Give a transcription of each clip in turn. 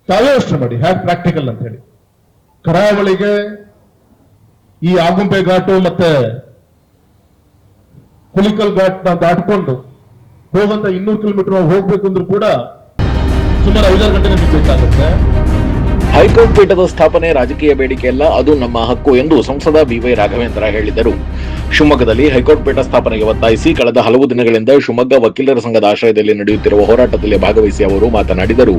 ತಾವೇ ಯೋಚನೆ ಮಾಡಿ ಹ್ಯಾಕ್ ಪ್ರಾಕ್ಟಿಕಲ್ ಅಂತ ಹೇಳಿ. ಕರಾವಳಿಗೆ ಈ ಆಗುಂಬೆ ಘಾಟು ಮತ್ತೆ ಹುಲಿಕಲ್ ಘಾಟ್ ದಾಟ್ಕೊಂಡು ಹೋಗಂತ 200 ಕಿಲೋಮೀಟರ್ ಹೋಗ್ಬೇಕು ಅಂದ್ರೂ ಕೂಡ ಸುಮಾರು 5-6 ಗಂಟೆ ನಮಗೆ ಬೇಕಾಗುತ್ತೆ. ಹೈಕೋರ್ಟ್ ಪೀಠದ ಸ್ಥಾಪನೆ ರಾಜಕೀಯ ಬೇಡಿಕೆಯಲ್ಲ, ಅದು ನಮ್ಮ ಹಕ್ಕು ಎಂದು ಸಂಸದ ಬಿವೈ ರಾಘವೇಂದ್ರ ಹೇಳಿದರು. ಶಿವಮೊಗ್ಗದಲ್ಲಿ ಹೈಕೋರ್ಟ್ ಪೀಠ ಸ್ಥಾಪನೆಗೆ ಒತ್ತಾಯಿಸಿ ಕಳೆದ ಹಲವು ದಿನಗಳಿಂದ ಶಿವಮೊಗ್ಗ ವಕೀಲರ ಸಂಘದ ಆಶ್ರಯದಲ್ಲಿ ನಡೆಯುತ್ತಿರುವ ಹೋರಾಟದಲ್ಲಿ ಭಾಗವಹಿಸಿ ಅವರು ಮಾತನಾಡಿದರು.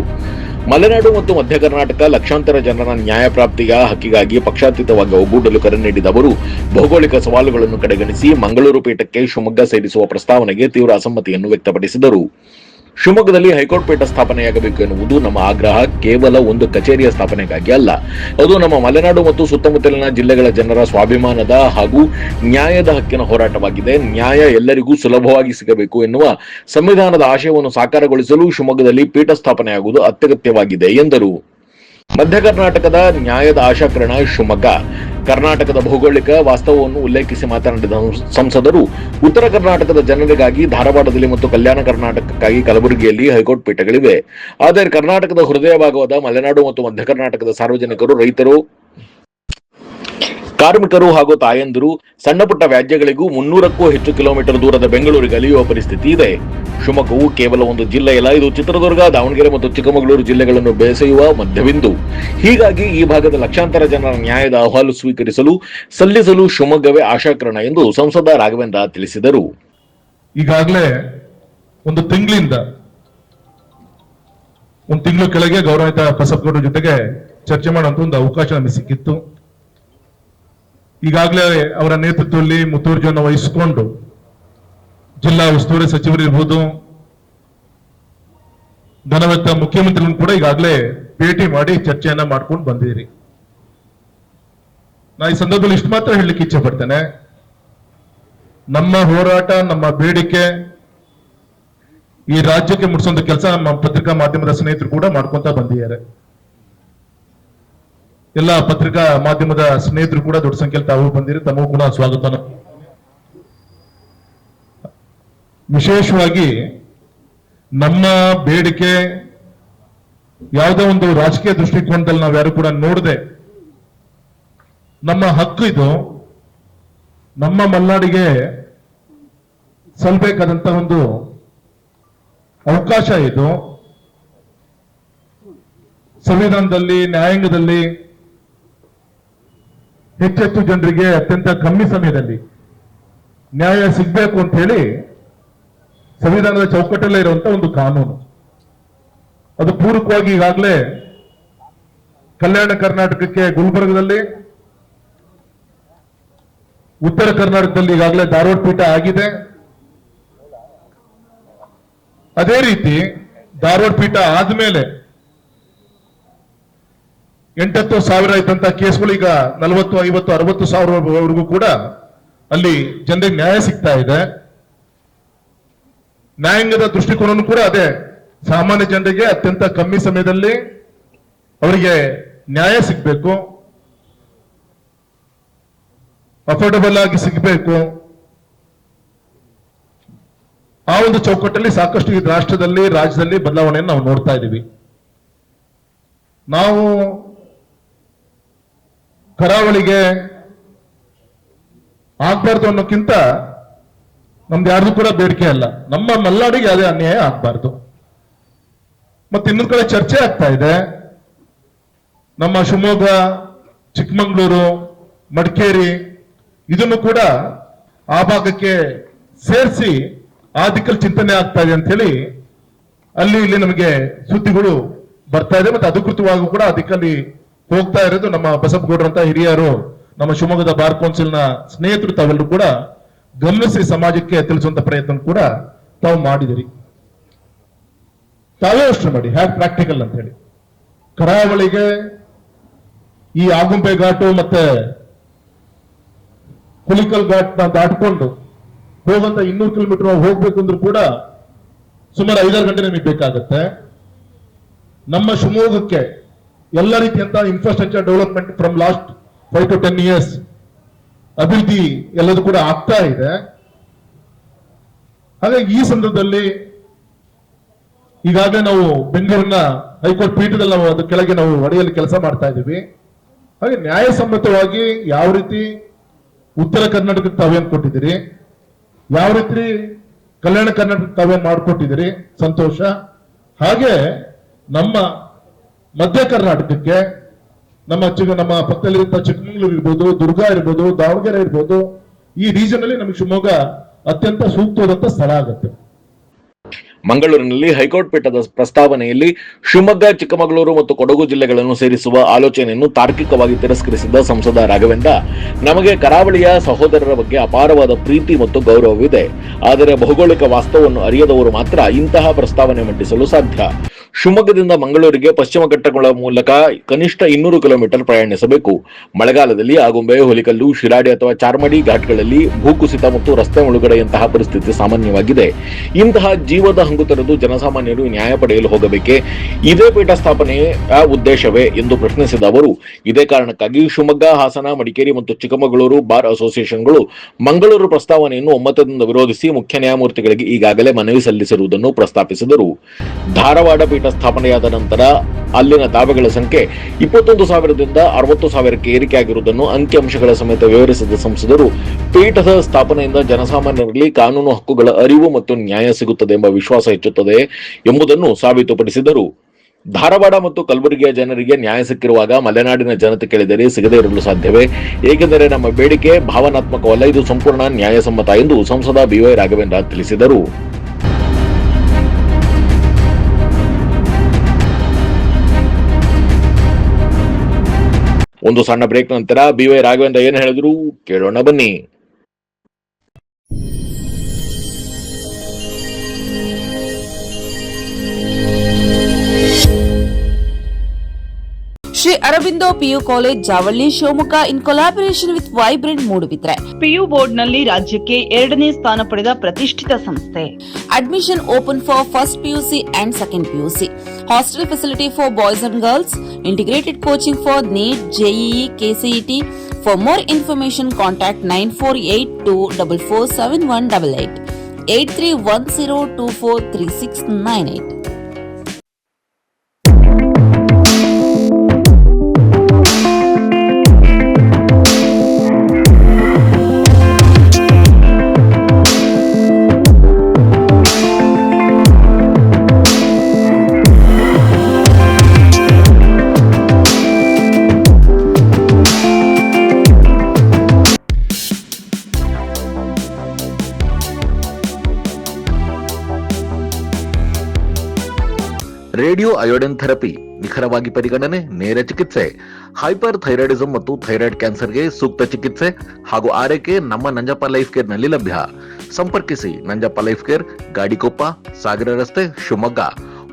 ಮಲೆನಾಡು ಮತ್ತು ಮಧ್ಯ ಕರ್ನಾಟಕ ಲಕ್ಷಾಂತರ ಜನರ ನ್ಯಾಯ ಪ್ರಾಪ್ತಿಯ ಹಕ್ಕಿಗಾಗಿ ಪಕ್ಷಾತೀತವಾಗಿ ಒಗ್ಗೂಡಲು ಕರೆ ನೀಡಿದ ಅವರು ಭೌಗೋಳಿಕ ಸವಾಲುಗಳನ್ನು ಕಡೆಗಣಿಸಿ ಮಂಗಳೂರು ಪೀಠಕ್ಕೆ ಶಿವಮೊಗ್ಗ ಸೇರಿಸುವ ಪ್ರಸ್ತಾವನೆಗೆ ತೀವ್ರ ಅಸಮ್ಮತಿಯನ್ನು ವ್ಯಕ್ತಪಡಿಸಿದರು. ಶಿವಮೊಗ್ಗದಲ್ಲಿ ಹೈಕೋರ್ಟ್ ಪೀಠ ಸ್ಥಾಪನೆಯಾಗಬೇಕು ಎನ್ನುವುದು ನಮ್ಮ ಆಗ್ರಹ ಕೇವಲ ಒಂದು ಕಚೇರಿಯ ಸ್ಥಾಪನೆಗಾಗಿ ಅಲ್ಲ, ಅದು ನಮ್ಮ ಮಲೆನಾಡು ಮತ್ತು ಸುತ್ತಮುತ್ತಲಿನ ಜಿಲ್ಲೆಗಳ ಜನರ ಸ್ವಾಭಿಮಾನದ ಹಾಗೂ ನ್ಯಾಯದ ಹಕ್ಕಿನ ಹೋರಾಟವಾಗಿದೆ. ನ್ಯಾಯ ಎಲ್ಲರಿಗೂ ಸುಲಭವಾಗಿ ಸಿಗಬೇಕು ಎನ್ನುವ ಸಂವಿಧಾನದ ಆಶಯವನ್ನು ಸಾಕಾರಗೊಳಿಸಲು ಶಿವಮೊಗ್ಗದಲ್ಲಿ ಪೀಠ ಸ್ಥಾಪನೆಯಾಗುವುದು ಅತ್ಯಗತ್ಯವಾಗಿದೆ ಎಂದರು. ಮಧ್ಯ ಕರ್ನಾಟಕದ ನ್ಯಾಯದ ಆಶಾಕಿರಣ ಶಿವಮೊಗ್ಗ. ಕರ್ನಾಟಕದ ಭೌಗೋಳಿಕ ವಾಸ್ತವವನ್ನು ಉಲ್ಲೇಖಿಸಿ ಮಾತನಾಡಿದ ಸಂಸದರು, ಉತ್ತರ ಕರ್ನಾಟಕದ ಜನರಿಗಾಗಿ ಧಾರವಾಡದಲ್ಲಿ ಮತ್ತು ಕಲ್ಯಾಣ ಕರ್ನಾಟಕಕ್ಕಾಗಿ ಕಲಬುರಗಿಯಲ್ಲಿ ಹೈಕೋರ್ಟ್ ಪೀಠಗಳಿವೆ. ಆದರೆ ಕರ್ನಾಟಕದ ಹೃದಯ ಭಾಗವಾದ ಮಲೆನಾಡು ಮತ್ತು ಮಧ್ಯ ಕರ್ನಾಟಕದ ಸಾರ್ವಜನಿಕರು, ರೈತರು, ಕಾರ್ಮಿಕರು ಹಾಗೂ ತಾಯಂದಿರು ಸಣ್ಣ ಪುಟ್ಟ ವ್ಯಾಜ್ಯಗಳಿಗೂ 300ಕ್ಕೂ ಹೆಚ್ಚು ಕಿಲೋಮೀಟರ್ ದೂರದ ಬೆಂಗಳೂರಿಗೆ ಅಲಿಯುವ ಪರಿಸ್ಥಿತಿ ಇದೆ. ಶಿವಮೊಗ್ಗವು ಕೇವಲ ಒಂದು ಜಿಲ್ಲೆಯಲ್ಲ, ಇದು ಚಿತ್ರದುರ್ಗ, ದಾವಣಗೆರೆ ಮತ್ತು ಚಿಕ್ಕಮಗಳೂರು ಜಿಲ್ಲೆಗಳನ್ನು ಬೆಸೆಯುವ ಮಧ್ಯಬಿಂದು. ಹೀಗಾಗಿ ಈ ಭಾಗದ ಲಕ್ಷಾಂತರ ಜನರ ನ್ಯಾಯದ ಅಹವಾಲು ಸಲ್ಲಿಸಲು ಶಿವಮೊಗ್ಗವೇ ಆಶಾಕಿರಣ ಎಂದು ಸಂಸದ ರಾಘವೇಂದ್ರ ತಿಳಿಸಿದರು. ಈಗಾಗಲೇ ಒಂದು ತಿಂಗಳು ಕೆಳಗೆ ಗೌರವಿತ ಬಸಪ್ಪಗೌಡರ ಜೊತೆಗೆ ಚರ್ಚೆ ಮಾಡುವಂತ ಒಂದು ಅವಕಾಶ ನಮಗೆ ಸಿಕ್ಕಿತ್ತು. ಈಗಾಗಲೇ ಅವರ ನೇತೃತ್ವದಲ್ಲಿ ಮುತುವರ್ಜಿಯನ್ನು ವಹಿಸಿಕೊಂಡು ಜಿಲ್ಲಾ ಉಸ್ತುವಾರಿ ಸಚಿವರಿರ್ಬೋದು, ಘನವೆತ್ತ ಮುಖ್ಯಮಂತ್ರಿಗಳನ್ನು ಕೂಡ ಈಗಾಗಲೇ ಭೇಟಿ ಮಾಡಿ ಚರ್ಚೆಯನ್ನ ಮಾಡ್ಕೊಂಡು ಬಂದಿರಿ. ನಾ ಈ ಸಂದರ್ಭದಲ್ಲಿ ಇಷ್ಟು ಮಾತ್ರ ಹೇಳಲಿಕ್ಕೆ ಇಚ್ಛೆ ಪಡ್ತೇನೆ, ನಮ್ಮ ಹೋರಾಟ, ನಮ್ಮ ಬೇಡಿಕೆ ಈ ರಾಜ್ಯಕ್ಕೆ ಮುಟ್ಟಿಸುವಂತ ಕೆಲಸ ನಮ್ಮ ಪತ್ರಿಕಾ ಮಾಧ್ಯಮದ ಸ್ನೇಹಿತರು ಕೂಡ ಮಾಡ್ಕೊಂತ ಬಂದಿದ್ದಾರೆ. ಎಲ್ಲ ಪತ್ರಿಕಾ ಮಾಧ್ಯಮದ ಸ್ನೇಹಿತರು ಕೂಡ ದೊಡ್ಡ ಸಂಖ್ಯೆಯಲ್ಲಿ ತಾವು ಬಂದಿರಿ, ತಮಗೂ ಕೂಡ ಸ್ವಾಗತ. ವಿಶೇಷವಾಗಿ ನಮ್ಮ ಬೇಡಿಕೆ ಯಾವುದೋ ಒಂದು ರಾಜಕೀಯ ದೃಷ್ಟಿಕೋನದಲ್ಲಿ ನಾವು ಯಾರು ಕೂಡ ನೋಡದೆ, ನಮ್ಮ ಹಕ್ಕು ಇದು, ನಮ್ಮ ಮಲೆನಾಡಿಗೆ ಸಲ್ಲಬೇಕಾದಂತ ಒಂದು ಅವಕಾಶ ಇದು. ಸಂವಿಧಾನದಲ್ಲಿ, ನ್ಯಾಯಾಂಗದಲ್ಲಿ ಹೆಚ್ಚೆಚ್ಚು ಜನರಿಗೆ ಅತ್ಯಂತ ಕಮ್ಮಿ ಸಮಯದಲ್ಲಿ ನ್ಯಾಯ ಸಿಗಬೇಕು ಅಂತ ಹೇಳಿ ಸಂವಿಧಾನದ ಚೌಕಟ್ಟಲ್ಲೇ ಇರುವಂತ ಒಂದು ಕಾನೂನು. ಅದು ಪೂರಕವಾಗಿ ಈಗಾಗಲೇ ಕಲ್ಯಾಣ ಕರ್ನಾಟಕಕ್ಕೆ ಗುಲ್ಬರ್ಗದಲ್ಲಿ, ಉತ್ತರ ಕರ್ನಾಟಕದಲ್ಲಿ ಈಗಾಗಲೇ ಧಾರವಾಡ ಪೀಠ ಆಗಿದೆ. ಅದೇ ರೀತಿ ಧಾರವಾಡ ಪೀಠ ಆದ್ಮೇಲೆ 8-10 ಸಾವಿರ ಇದ್ದಂತ ಕೇಸ್ಗಳು ಈಗ 40, 50, 60 ಸಾವಿರವರೆಗೂ ಕೂಡ ಅಲ್ಲಿ ಜನರಿಗೆ ನ್ಯಾಯ ಸಿಗ್ತಾ ಇದೆ. ನ್ಯಾಯಾಂಗದ ದೃಷ್ಟಿಕೋನ ಕೂಡ ಅದೇ, ಸಾಮಾನ್ಯ ಜನರಿಗೆ ಅತ್ಯಂತ ಕಮ್ಮಿ ಸಮಯದಲ್ಲಿ ಅವರಿಗೆ ನ್ಯಾಯ ಸಿಗಬೇಕು, ಅಫೋರ್ಡಬಲ್ ಆಗಿ ಸಿಗಬೇಕು. ಆ ಒಂದು ಚೌಕಟ್ಟಲ್ಲಿ ಸಾಕಷ್ಟು ಈ ರಾಷ್ಟ್ರದಲ್ಲಿ, ರಾಜ್ಯದಲ್ಲಿ ಬದಲಾವಣೆಯನ್ನು ನಾವು ನೋಡ್ತಾ ಇದ್ದೀವಿ. ನಾವು ಕರಾವಳಿಗೆ ಆಗ್ಬಾರ್ದು ಅನ್ನೋಕ್ಕಿಂತ ನಮ್ದು ಯಾರ್ದು ಕೂಡ ಬೇಡಿಕೆ ಅಲ್ಲ, ನಮ್ಮ ಮಲೆನಾಡಿಗೆ ಯಾವುದೇ ಅನ್ಯಾಯ ಆಗ್ಬಾರ್ದು. ಮತ್ತೆ ಇನ್ನೊಂದು ಕಡೆ ಚರ್ಚೆ ಆಗ್ತಾ ಇದೆ, ನಮ್ಮ ಶಿವಮೊಗ್ಗ, ಚಿಕ್ಕಮಗಳೂರು, ಮಡಿಕೇರಿ ಇದನ್ನು ಕೂಡ ಆ ಭಾಗಕ್ಕೆ ಸೇರಿಸಿ ಆ ದಿಕ್ಕಲ್ಲಿ ಚಿಂತನೆ ಆಗ್ತಾ ಇದೆ ಅಂತ ಹೇಳಿ ಅಲ್ಲಿ ಇಲ್ಲಿ ನಮಗೆ ಸುದ್ದಿಗಳು ಬರ್ತಾ ಇದೆ. ಮತ್ತೆ ಅಧಿಕೃತವಾಗಿ ಕೂಡ ಆ ದಿಕ್ಕಲ್ಲಿ ಹೋಗ್ತಾ ಇರೋದು ನಮ್ಮ ಬಸಪ್ಪಗೌಡರಂತ ಹಿರಿಯರು, ನಮ್ಮ ಶಿವಮೊಗ್ಗದ ಬಾರ್ ಕೌನ್ಸಿಲ್ನ ಸ್ನೇಹಿತರು ತಾವೆಲ್ಲರೂ ಕೂಡ ಗಮನಿಸಿ ಸಮಾಜಕ್ಕೆ ತಿಳಿಸುವಂತ ಪ್ರಯತ್ನ ಕೂಡ ತಾವು ಮಾಡಿದಿರಿ. ತಾವೇ ಯೋಚನೆ ಮಾಡಿ ಹ್ಯಾಕ್ ಪ್ರಾಕ್ಟಿಕಲ್ ಅಂತ ಹೇಳಿ. ಕರಾವಳಿಗೆ ಈ ಆಗುಂಬೆ ಘಾಟು ಮತ್ತೆ ಹುಲಿಕಲ್ ಘಾಟ್ ದಾಟ್ಕೊಂಡು ಹೋಗಂತ 200 ಕಿಲೋಮೀಟರ್ ಹೋಗ್ಬೇಕು ಅಂದ್ರೂ ಕೂಡ ಸುಮಾರು 5-6 ಗಂಟೆ ನಮಗೆ ಬೇಕಾಗುತ್ತೆ. ನಮ್ಮ ಶಿವಮೊಗ್ಗಕ್ಕೆ ಎಲ್ಲ ರೀತಿಯಂತ infrastructure development from last 5 to 10 years ಅಭಿವೃದ್ಧಿ ಎಲ್ಲದೂ ಕೂಡ ಆಗ್ತಾ ಇದೆ. ಹಾಗಾಗಿ ಈ ಸಂದರ್ಭದಲ್ಲಿ ಈಗಾಗಲೇ ನಾವು ಬೆಂಗಳೂರಿನ ಹೈಕೋರ್ಟ್ ಪೀಠದಲ್ಲಿ ನಾವು ಅದ್ರ ಕೆಳಗೆ ನಾವು ಅಡಿಯಲ್ಲಿ ಕೆಲಸ ಮಾಡ್ತಾ ಇದ್ದೀವಿ. ಹಾಗೆ ನ್ಯಾಯಸಮ್ಮತವಾಗಿ ಯಾವ ರೀತಿ ಉತ್ತರ ಕರ್ನಾಟಕಕ್ಕೆ ತಾವೇನ್ ಕೊಟ್ಟಿದ್ದೀರಿ, ಯಾವ ರೀತಿ ಕಲ್ಯಾಣ ಕರ್ನಾಟಕಕ್ಕೆ ತಾವೇನ್ ಮಾಡಿಕೊಟ್ಟಿದ್ದೀರಿ, ಸಂತೋಷ. ಹಾಗೆ ನಮ್ಮ ಮಧ್ಯ ಕರ್ನಾಟಕಕ್ಕೆ ನಮ್ಮ ಪಕ್ಕದಲ್ಲಿರುವಂತಹ ಚಿಕ್ಕಮಗಳೂರು ಇರ್ಬೋದು, ದುರ್ಗ ಇರ್ಬೋದು, ದಾವಣಗೆರೆ ಇರ್ಬೋದು, ಈ ರೀಜನ್ ಅಲ್ಲಿ ನಮಗೆ ಶಿವಮೊಗ್ಗ ಅತ್ಯಂತ ಸೂಕ್ತವಾದಂತ ಸ್ಥಳ ಆಗುತ್ತೆ. ಮಂಗಳೂರಿನಲ್ಲಿ ಹೈಕೋರ್ಟ್ ಪೀಠದ ಪ್ರಸ್ತಾವನೆಯಲ್ಲಿ ಶಿವಮೊಗ್ಗ, ಚಿಕ್ಕಮಗಳೂರು ಮತ್ತು ಕೊಡಗು ಜಿಲ್ಲೆಗಳನ್ನು ಸೇರಿಸುವ ಆಲೋಚನೆಯನ್ನು ತಾರ್ಕಿಕವಾಗಿ ತಿರಸ್ಕರಿಸಿದ ಸಂಸದ ರಾಘವೇಂದ್ರ, ನಮಗೆ ಕರಾವಳಿಯ ಸಹೋದರರ ಬಗ್ಗೆ ಅಪಾರವಾದ ಪ್ರೀತಿ ಮತ್ತು ಗೌರವವಿದೆ. ಆದರೆ ಭೌಗೋಳಿಕ ವಾಸ್ತವವನ್ನು ಅರಿಯದವರು ಮಾತ್ರ ಇಂತಹ ಪ್ರಸ್ತಾವನೆ ಮಂಡಿಸಲು ಸಾಧ್ಯ. ಶಿವಮೊಗ್ಗದಿಂದ ಮಂಗಳೂರಿಗೆ ಪಶ್ಚಿಮ ಘಟ್ಟಗಳ ಮೂಲಕ ಕನಿಷ್ಠ 200 ಕಿಲೋಮೀಟರ್ ಪ್ರಯಾಣಿಸಬೇಕು. ಮಳೆಗಾಲದಲ್ಲಿ ಆಗುಂಬೆ, ಹುಲಿಕಲ್ಲು, ಶಿರಾಡಿ ಅಥವಾ ಚಾರ್ಮಡಿ ಘಾಟ್ಗಳಲ್ಲಿ ಭೂಕುಸಿತ ಮತ್ತು ರಸ್ತೆ ಮುಳುಗಡೆಯಂತಹ ಪರಿಸ್ಥಿತಿ ಸಾಮಾನ್ಯವಾಗಿದೆ. ಇಂತಹ ಜೀವದ ಹಂಗು ತೊರೆದು ಜನಸಾಮಾನ್ಯರು ನ್ಯಾಯ ಪಡೆಯಲು ಹೋಗಬೇಕೆ? ಇದೇ ಪೀಠ ಸ್ಥಾಪನೆಯ ಉದ್ದೇಶವೇ ಎಂದು ಪ್ರಶ್ನಿಸಿದ ಅವರು, ಇದೇ ಕಾರಣಕ್ಕಾಗಿ ಶಿವಮೊಗ್ಗ, ಹಾಸನ, ಮಡಿಕೇರಿ ಮತ್ತು ಚಿಕ್ಕಮಗಳೂರು ಬಾರ್ ಅಸೋಸಿಯೇಷನ್ಗಳು ಮಂಗಳೂರು ಪ್ರಸ್ತಾವನೆಯನ್ನು ಒಮ್ಮತದಿಂದ ವಿರೋಧಿಸಿ ಮುಖ್ಯ ನ್ಯಾಯಮೂರ್ತಿಗಳಿಗೆ ಈಗಾಗಲೇ ಮನವಿ ಸಲ್ಲಿಸಿರುವುದನ್ನು ಪ್ರಸ್ತಾಪಿಸಿದರು. ಧಾರವಾಡ ಪೀಠ ಸ್ಥಾಪನೆಯಾದ ನಂತರ ಅಲ್ಲಿನ ದಾವೆಗಳ ಸಂಖ್ಯೆ 21,000ದಿಂದ 60,000ಕ್ಕೆ ಏರಿಕೆಯಾಗಿರುವುದನ್ನು ಅಂಕಿಅಂಶಗಳ ಸಮೇತ ವಿವರಿಸಿದ ಸಂಸದರು, ಪೀಠದ ಸ್ಥಾಪನೆಯಿಂದ ಜನಸಾಮಾನ್ಯರಲ್ಲಿ ಕಾನೂನು ಹಕ್ಕುಗಳ ಅರಿವು ಮತ್ತು ನ್ಯಾಯ ಸಿಗುತ್ತದೆ ಎಂಬ ವಿಶ್ವಾಸ ಹೆಚ್ಚುತ್ತದೆ ಎಂಬುದನ್ನು ಸಾಬೀತುಪಡಿಸಿದರು. ಧಾರವಾಡ ಮತ್ತು ಕಲಬುರಗಿಯ ಜನರಿಗೆ ನ್ಯಾಯ ಸಿಕ್ಕಿರುವಾಗ ಮಲೆನಾಡಿನ ಜನತೆ ಕೇಳಿದರೆ ಸಿಗದೇ ಇರಲು ಸಾಧ್ಯವೇ? ಏಕೆಂದರೆ ನಮ್ಮ ಬೇಡಿಕೆ ಭಾವನಾತ್ಮಕವಲ್ಲ, ಇದು ಸಂಪೂರ್ಣ ನ್ಯಾಯಸಮ್ಮತ ಎಂದು ಸಂಸದ ಬಿವೈ ರಾಘವೇಂದ್ರ ತಿಳಿಸಿದರು. ಒಂದು ಸಣ್ಣ ಬ್ರೇಕ್ ನಂತರ ಬಿವೈ ರಾಘವೇಂದ್ರ ಏನು ಹೇಳಿದ್ರು ಕೇಳೋಣ ಬನ್ನಿ. Shri Aurobindo PU college Javalli Shivamogga in collaboration with vibrant Moodbidri PU ಬೋರ್ಡ್ನಲ್ಲಿ ರಾಜ್ಯಕ್ಕೆ 2ನೇ ಸ್ಥಾನ ಪಡೆದ ಪ್ರತಿಷ್ಠಿತ ಸಂಸ್ಥೆ. Admission open for first PUC and second PUC. Hostel facility for boys and girls. Integrated coaching for neat, JEE, KCET. For more information, contact 9482447188 8310243698. Radio iodine therapy, ನಿಖರವಾಗಿ ಪರಿಗಣನೆ, ನೇರ ಚಿಕಿತ್ಸೆ. ಹೈಪರ್ ಥೈರಾಯ್ಡಿಸಂ ಮತ್ತು ಥೈರಾಯ್ಡ್ ಕ್ಯಾನ್ಸರ್ಗೆ ಸೂಕ್ತ ಚಿಕಿತ್ಸೆ ಹಾಗೂ ಆರೈಕೆ ನಮ್ಮ ನಂಜಪ್ಪ ಲೈಫ್ ಕೇರ್ ನಲ್ಲಿ ಲಭ್ಯ. ಸಂಪರ್ಕಿಸಿ ನಂಜಪ್ಪ ಲೈಫ್ ಕೇರ್, ಗಾಡಿಕೊಪ್ಪ, ಸಾಗರ ರಸ್ತೆ, ಶಿವಮೊಗ್ಗ.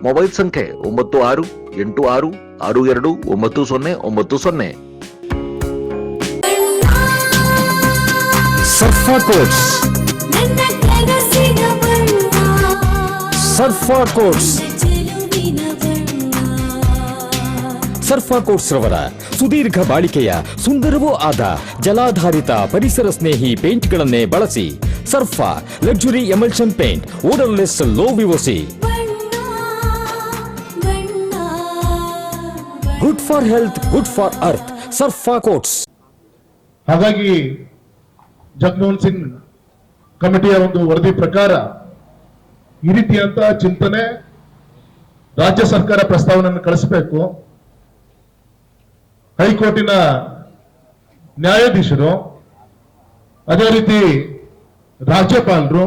ಮೊಬೈಲ್ ಸಂಖ್ಯೆ 9686262990. ಸರ್ಫಾ ಕೋಟ್ಸ್, ಸರ್ಫಾ ಕೋಟ್ಸ್, ಸರ್ಫಾ ಕೋಟ್ಸ್ ರವರ ಸುದೀರ್ಘ ಬಾಳಿಕೆಯ ಸುಂದರವೂ ಆದ ಜಲಾಧಾರಿತ ಪರಿಸರ ಸ್ನೇಹಿ ಪೇಂಟ್ಗಳನ್ನೇ ಬಳಸಿ. Surfa luxury emulsion paint, odourless, low VOC, good for health, good for earth. Surfa coats. ಹಾಗಾಗಿ ಜಗಮೋಹನ್ ಸಿಂಗ್ ಕಮಿಟಿಯ ಒಂದು ವರದಿ ಪ್ರಕಾರ ಈ ರೀತಿಯಂತ ಚಿಂತನೆ ರಾಜ್ಯ ಸರ್ಕಾರ ಪ್ರಸ್ತಾವನೆಯನ್ನು ಕಳಿಸಬೇಕು. ಹೈಕೋರ್ಟಿನ ನ್ಯಾಯಾಧೀಶರು, ಅದೇ ರೀತಿ ರಾಜ್ಯಪಾಲರು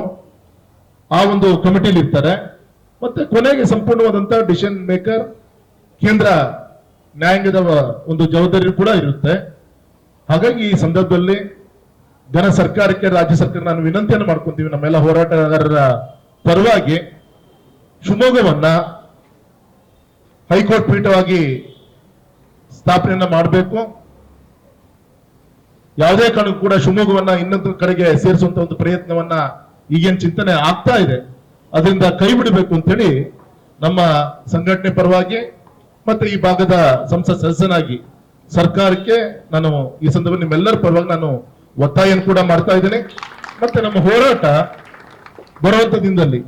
ಆ ಒಂದು ಕಮಿಟಿಲಿ ಇರ್ತಾರೆ. ಮತ್ತೆ ಕೊನೆಗೆ ಸಂಪೂರ್ಣವಾದಂತ ಡಿಸಿಷನ್ ಮೇಕರ್ ಕೇಂದ್ರ ನ್ಯಾಯಾಂಗದ ಒಂದು ಜವಾಬ್ದಾರಿ ಕೂಡ ಇರುತ್ತೆ. ಹಾಗಾಗಿ ಈ ಸಂದರ್ಭದಲ್ಲಿ ಜನ ಸರ್ಕಾರಕ್ಕೆ, ರಾಜ್ಯ ಸರ್ಕಾರ ನಾನು ವಿನಂತಿಯನ್ನು ಮಾಡ್ಕೊಂತೀವಿ, ನಮ್ಮೆಲ್ಲ ಹೋರಾಟಗಾರರ ಪರವಾಗಿ ಶಿವಮೊಗ್ಗವನ್ನ ಹೈಕೋರ್ಟ್ ಪೀಠವಾಗಿ ಸ್ಥಾಪನೆಯನ್ನ ಮಾಡಬೇಕು. ಯಾವುದೇ ಕಾರಣಕ್ಕೂ ಕೂಡ ಶಿವಮೊಗ್ಗವನ್ನ ಇನ್ನೊಂದು ಕಡೆಗೆ ಸೇರಿಸುವಂತ ಒಂದು ಪ್ರಯತ್ನವನ್ನ ಈಗೇನು ಚಿಂತನೆ ಆಗ್ತಾ ಇದೆ ಅದರಿಂದ ಕೈ ಬಿಡಬೇಕು ಅಂತೇಳಿ ನಮ್ಮ ಸಂಘಟನೆ ಪರವಾಗಿ ಮತ್ತೆ ಈ ಭಾಗದ ಸಂಸತ್ ಸದಸ್ಯನಾಗಿ ಸರ್ಕಾರಕ್ಕೆ ನಾನು ಈ ಸಂದರ್ಭದಲ್ಲಿ ನಿಮ್ಮೆಲ್ಲರ ಪರವಾಗಿ ನಾನು ಒತ್ತಾಯ ಕೂಡ ಮಾಡ್ತಾ ಇದ್ದೇನೆ. ಮತ್ತೆ ನಮ್ಮ ಹೋರಾಟ ಬರುವಂತ ದಿನದಲ್ಲಿ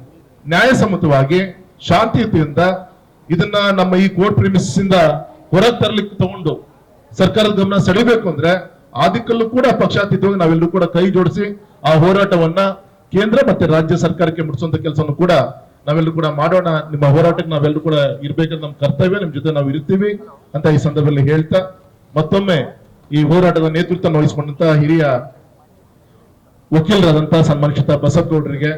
ನ್ಯಾಯಸಮ್ಮತವಾಗಿ ಶಾಂತಿಯುತಿಯಿಂದ ಇದನ್ನ ನಮ್ಮ ಈ ಕೋರ್ಟ್ ಪ್ರಿಮಿಸ್ ಇಂದ ಹೊರಗೆ ತರಲಿಕ್ಕೆ ತಗೊಂಡು ಸರ್ಕಾರದ ಗಮನ ಸೆಳೆಯಬೇಕು ಅಂದ್ರೆ ಆ ದಿಕ್ಕಲ್ಲೂ ಕೂಡ ಪಕ್ಷಾತೀತವಾಗಿ ನಾವೆಲ್ಲರೂ ಕೂಡ ಕೈ ಜೋಡಿಸಿ ಆ ಹೋರಾಟವನ್ನ ಕೇಂದ್ರ ಮತ್ತೆ ರಾಜ್ಯ ಸರ್ಕಾರಕ್ಕೆ ಮುಟ್ಟಿಸುವಂತ ಕೆಲಸವನ್ನು ಕೂಡ ನಾವೆಲ್ಲರೂ ಕೂಡ ಮಾಡೋಣ. ನಿಮ್ಮ ಹೋರಾಟಕ್ಕೆ ನಾವೆಲ್ಲರೂ ಕೂಡ ಇರ್ಬೇಕಂತ ನಮ್ಮ ಕರ್ತವ್ಯ, ನಿಮ್ ಜೊತೆ ನಾವು ಇರ್ತೀವಿ ಅಂತ ಈ ಸಂದರ್ಭದಲ್ಲಿ ಹೇಳ್ತಾ ಮತ್ತೊಮ್ಮೆ ಈ ಹೋರಾಟದ ನೇತೃತ್ವ ವಹಿಸಿಕೊಂಡಂತ ಹಿರಿಯ ವಕೀಲರಾದಂತಹ ಸನ್ಮಾನಿತ ಬಸವಗೌಡರಿಗೆ